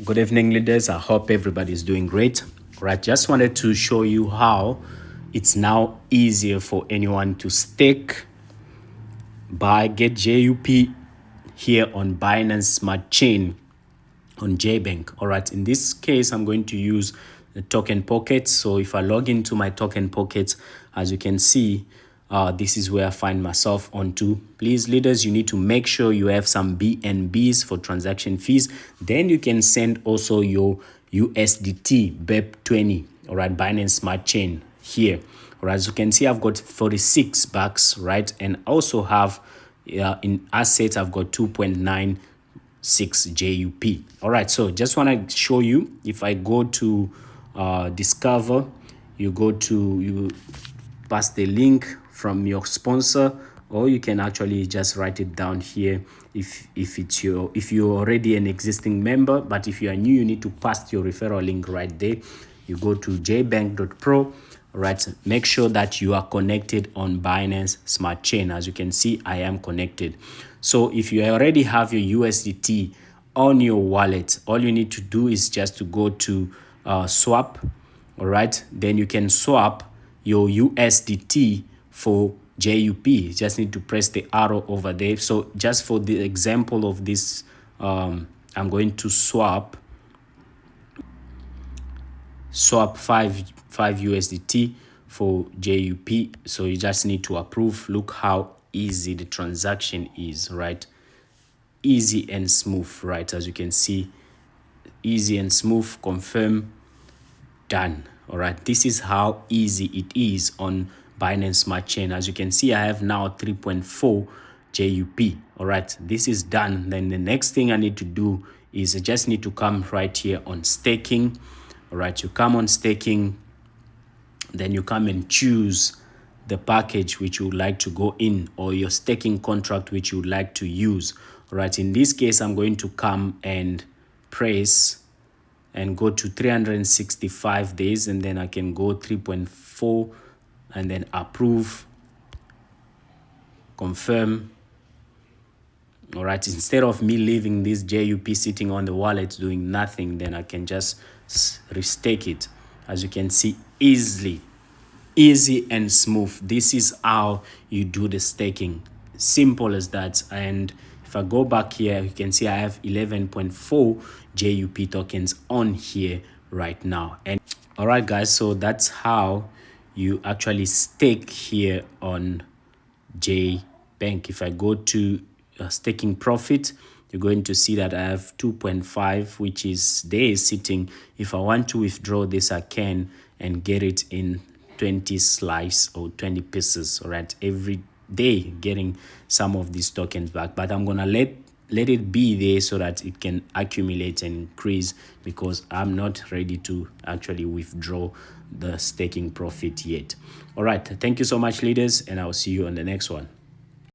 Good evening, leaders. I hope everybody's doing great. Right, just wanted to show you how it's now easier for anyone to stake, buy, get JUP here on Binance Smart Chain on Jbank. All right, in this case, I'm going to use the token pockets. So if I log into my token pockets, as you can see, this is where I find myself onto. Please, leaders, you need to make sure you have some BNBs for transaction fees. Then you can send also your USDT BEP20, all right, Binance Smart Chain here. All right, as you can see, I've got $46, right? And also have in assets, I've got 2.96 JUP. All right, so just want to show you. If I go to discover, you pass the link from your sponsor, or you can actually just write it down here if you're already an existing member. But if you are new, you need to pass your referral link right there. You go to jbank.pro, right? Make sure that you are connected on Binance Smart Chain. As you can see, I am connected. So if you already have your USDT on your wallet, all you need to do is just to go to swap. All right, then you can swap your USDT for JUP. You just need to press the arrow over there. So just for the example of this, I'm going to swap 5 USDT for JUP. So you just need to approve. Look how easy the transaction is, right? Easy and smooth, right? As you can see, easy and smooth. Confirm, done. All right, this is how easy it is on Binance Smart Chain. As you can see, I have now 3.4 JUP. All right, this is done. Then the next thing I need to do is I just need to come right here on staking. All right, you come on staking, then you come and choose the package which you would like to go in, or your staking contract which you would like to use. All right, in this case, I'm going to come and press and go to 365 days, and then I can go 3.4 and then approve, confirm. All right, instead of me leaving this JUP sitting on the wallet doing nothing, then I can just restake it. As you can see, easy and smooth. This is how you do the staking. Simple as that. And if I go back here, you can see I have 11.4 JUP tokens on here right now. And all right, guys, so that's how you actually stake here on Jbank. If I go to staking profit, you're going to see that I have 2.5, which is there sitting. If I want to withdraw this, I can, and get it in 20 slice or 20 pieces. All right, every day getting some of these tokens back, but I'm gonna let it be there so that it can accumulate and increase, because I'm not ready to actually withdraw the staking profit yet. All right, thank you so much, leaders, and I'll see you on the next one.